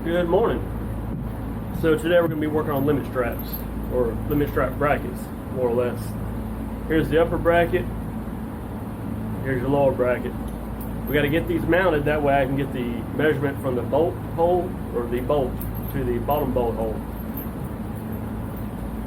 Good morning. So today we're going to be working on limit straps, or limit strap brackets, more or less. Here's the upper bracket, here's your lower bracket. We got to get these mounted, that way I can get the measurement from the bolt hole, or the bolt, to the bottom bolt hole.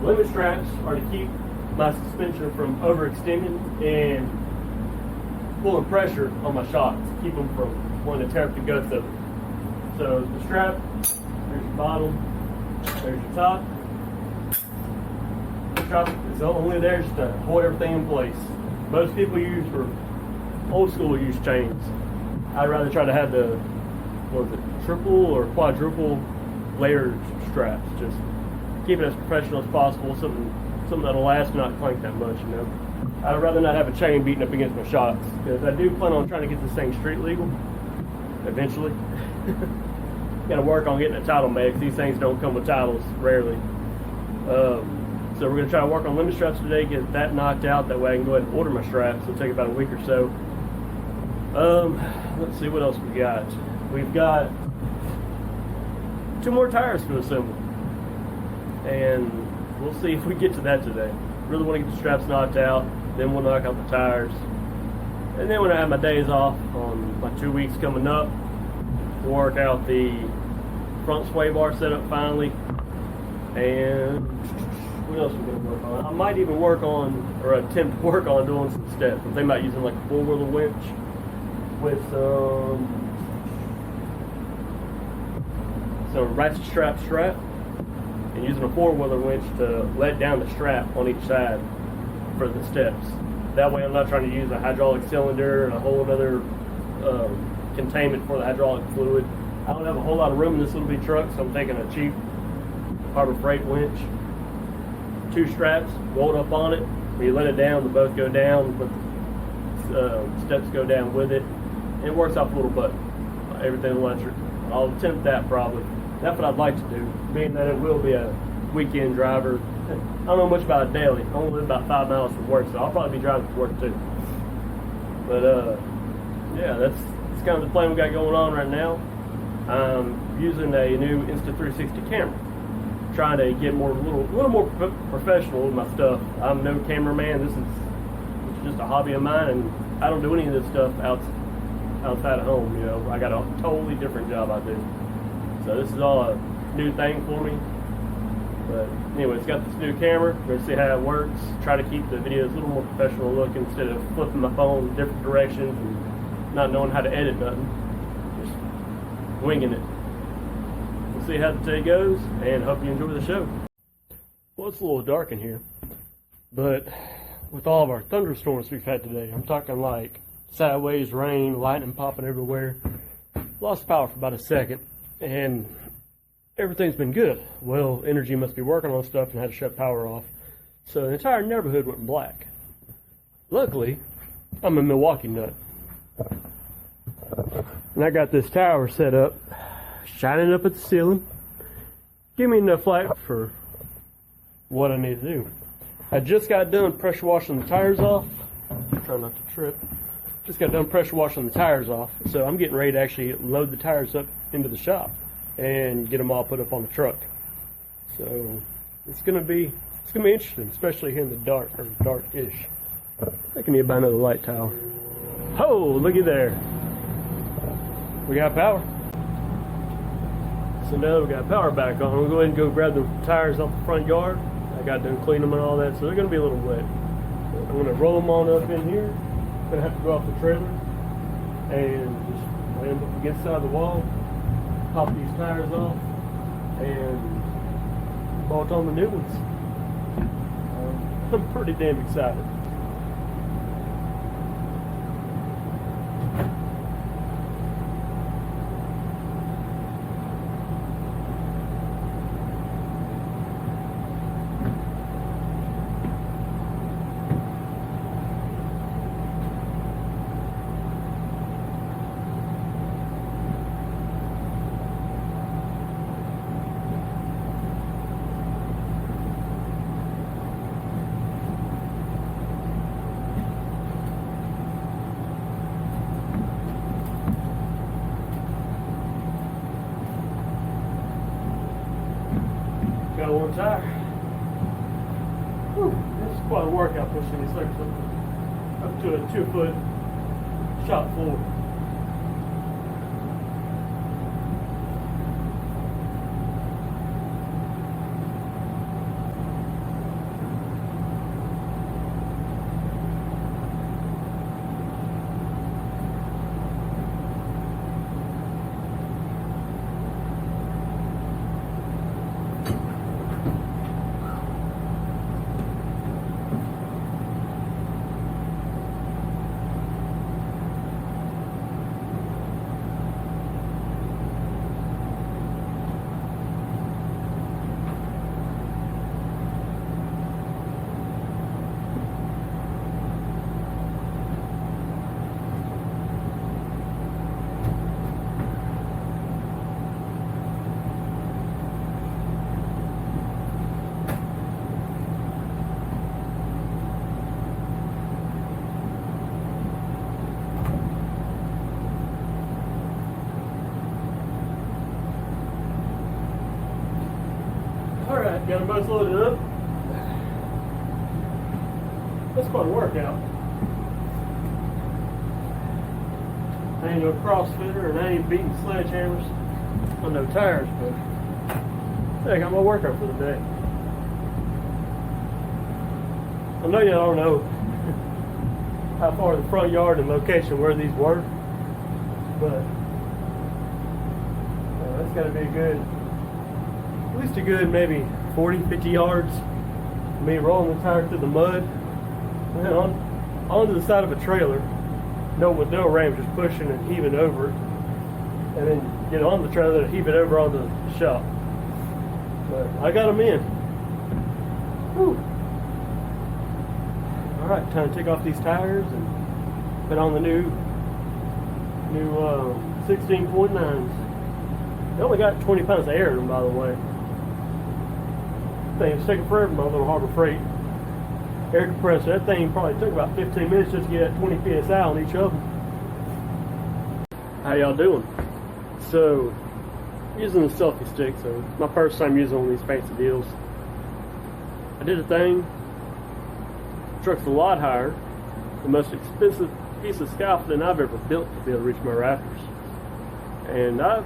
Limit straps are to keep my suspension from overextending and pulling pressure on my shocks, keep them from wanting to tear up the guts of it. So the strap, there's your bottom, there's your top. The strap is only there just to hold everything in place. Most people use, for old school, use chains. I'd rather try to have the, what is it, triple or quadruple layered straps. Just keep it as professional as possible, something that'll last and not clank that much, you know. I'd rather not have a chain beating up against my shocks, because I do plan on trying to get this thing street legal eventually. Got to work on getting a title made, because these things don't come with titles rarely. So we're going to try to work on limit straps today, get that knocked out. That way I can go ahead and order my straps. It'll take about a week or so. Let's see what else we got. We've got 2 more tires to assemble, and we'll see if we get to that today. Really want to get the straps knocked out, then we'll knock out the tires. And then when I have my days off on my 2 weeks coming up, we'll work out the front sway bar setup finally. And what else are we going to work on? I might even work on, or attempt to work on, doing some steps. I'm thinking about using like a 4-wheeler winch with some ratchet strap, and using a 4-wheeler winch to let down the strap on each side for the steps. That way I'm not trying to use a hydraulic cylinder and a whole other containment for the hydraulic fluid. I don't have a whole lot of room in this little bitty truck, so I'm taking a cheap Harbor Freight winch. 2 straps, bolt up on it. When you let it down, they both go down, but steps go down with it. And it works off a little button. Everything electric. I'll attempt that probably. That's what I'd like to do, being that it will be a weekend driver. I don't know much about it daily. I only live about 5 miles from work, so I'll probably be driving to work too. But yeah, that's kind of the plan we got going on right now. I'm using a new Insta360 camera, trying to get a little more professional with my stuff. I'm no cameraman. This is just a hobby of mine, and I don't do any of this stuff outside of home. You know, I got a totally different job I do. So this is all a new thing for me. But anyway, it's got this new camera. We're going to see how it works. Try to keep the videos a little more professional looking instead of flipping my phone in different directions and not knowing how to edit nothing. Just winging it. We'll see how the day goes, and hope you enjoy the show. Well, it's a little dark in here, but with all of our thunderstorms we've had today, I'm talking like sideways rain, lightning popping everywhere. Lost power for about a second, and everything's been good. Well, Energy must be working on stuff and had to shut power off. So the entire neighborhood went black. Luckily, I'm a Milwaukee nut. And I got this tower set up, shining up at the ceiling. Give me enough light for what I need to do. I just got done pressure washing the tires off. Try not to trip. Just got done pressure washing the tires off. So I'm getting ready to actually load the tires up into the shop and get them all put up on the truck. So it's gonna be interesting, especially here in the dark, or dark-ish. I can need to buy another light tower. Oh, looky there. We got power. So now we got power back on. We'll go ahead and go grab the tires off the front yard. I got done cleaning them and all that, so they're gonna be a little wet. I'm gonna roll them on up in here. I'm gonna have to go off the trailer and just lay them up against the side of the wall. Pop these tires off and bolt on the new ones. I'm pretty damn excited. tire. Whew, this is quite a workout pushing these suckers up to a 2-foot shop floor. Alright, got them both loaded up. That's quite a workout. I ain't no CrossFitter and I ain't beating sledgehammers on no tires, but I got my workout for the day. I know y'all don't know how far the front yard and location where these were, but that's got to be a good, at least a good maybe 40, 50 yards. Me rolling the tire through the mud and then onto the side of a trailer. With no ram, just pushing and heaving over it, and then get on the trailer and heave it over onto the shop. But I got them in. Whew. All right, time to take off these tires and put on the new 16.9s. They only got 20 pounds of air in them, by the way. Thing's taking forever, my little Harbor Freight air compressor. That thing probably took about 15 minutes just to get that 20 psi on each of them. How y'all doing? So, using the selfie stick, so my first time using one of these fancy deals. I did a thing. Truck's a lot higher. The most expensive piece of scaffolding I've ever built to be able to reach my rafters. And I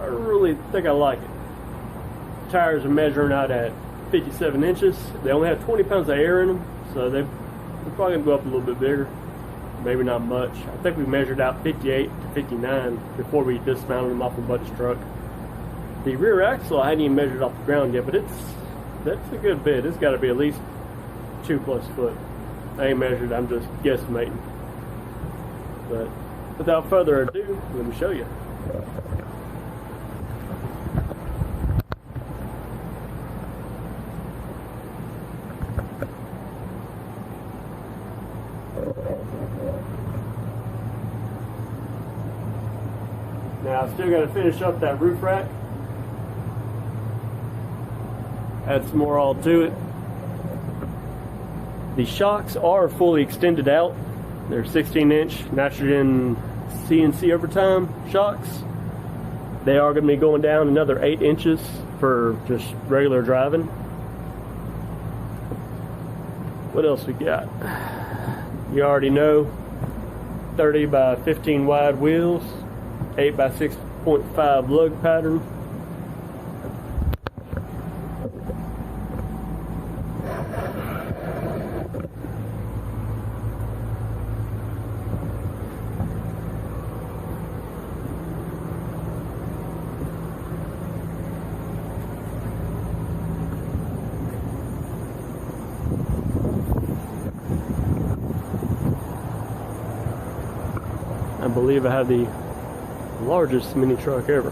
really think I like it. Tires are measuring out at 57 inches. They only have 20 pounds of air in them, so they're probably going to go up a little bit bigger. Maybe not much. I think we measured out 58 to 59 before we dismounted them off the buddy's truck. The rear axle I hadn't even measured off the ground yet, but that's a good bit. It's got to be at least 2+ foot. I ain't measured, I'm just guesstimating. But without further ado, let me show you. Now I still got to finish up that roof rack. Add some more all to it. The shocks are fully extended out. They're 16-inch nitrogen CNC overtime shocks. They are going to be going down another 8 inches for just regular driving. What else we got? You already know, 30 by 15 wide wheels, 8 by 6.5 lug pattern. I believe I have the largest mini truck ever.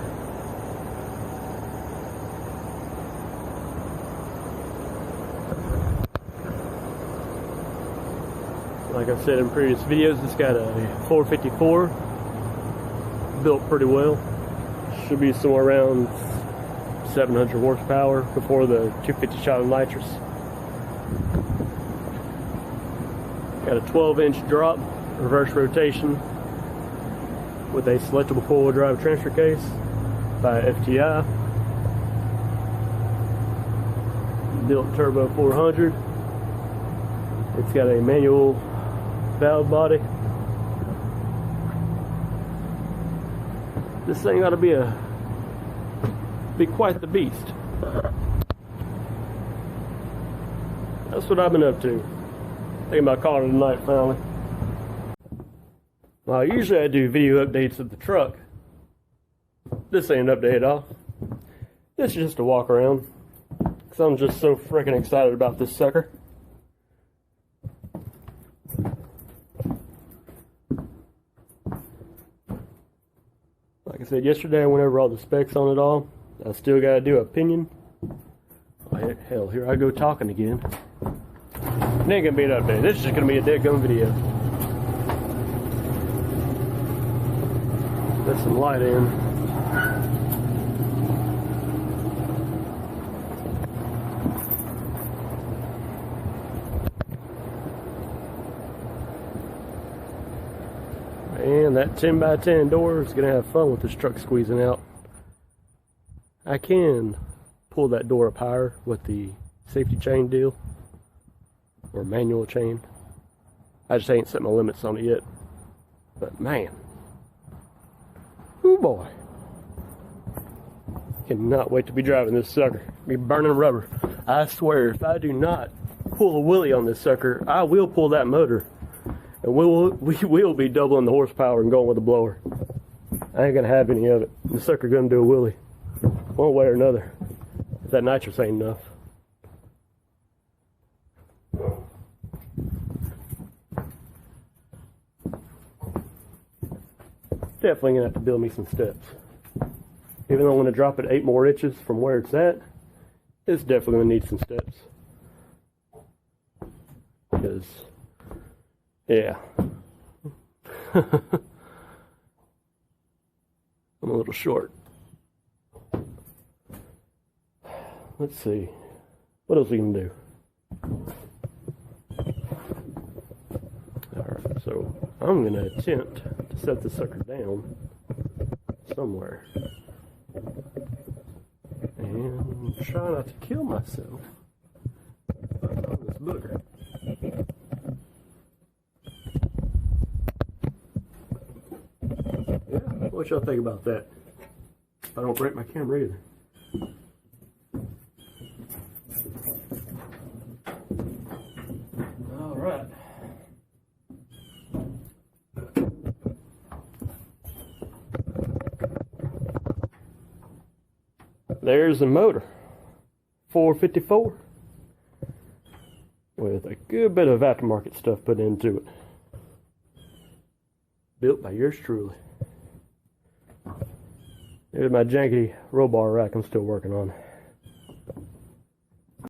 Like I said in previous videos, it's got a 454, built pretty well. Should be somewhere around 700 horsepower before the 250 shot of nitrous. Got a 12-inch drop, reverse rotation, with a selectable four-wheel drive transfer case by FTI. built turbo 400. It's got a manual valve body. This thing ought to be quite the beast. That's what I've been up to. Thinking about calling it a night finally. Well, usually I do video updates of the truck. This ain't an update at all. This is just a walk around, because I'm just so freaking excited about this sucker. Like I said yesterday, I went over all the specs on it all. I still got to do an opinion. Oh, hell, here I go talking again. It ain't gonna be an update. This is just gonna be a dead gum video. Let some light in. And that 10x10 door is gonna have fun with this truck squeezing out. I can pull that door up higher with the safety chain deal, or manual chain. I just ain't set my limits on it yet. But man, oh boy, cannot wait to be driving this sucker. Be burning rubber. I swear, if I do not pull a wheelie on this sucker, I will pull that motor, and we will be doubling the horsepower and going with the blower. I ain't gonna have any of it. The sucker gonna do a wheelie, one way or another, if that nitrous ain't enough. Definitely gonna have to build me some steps. Even though I'm gonna drop it 8 more inches from where it's at, it's definitely gonna need some steps. Because, yeah. I'm a little short. Let's see. What else are we gonna do? Alright, so I'm gonna attempt to set this sucker down somewhere and try not to kill myself on this booger. Yeah, what y'all think about that? I don't break my camera either. All right. There's the motor, 454, with a good bit of aftermarket stuff put into it. Built by yours truly. There's my janky roll bar rack I'm still working on.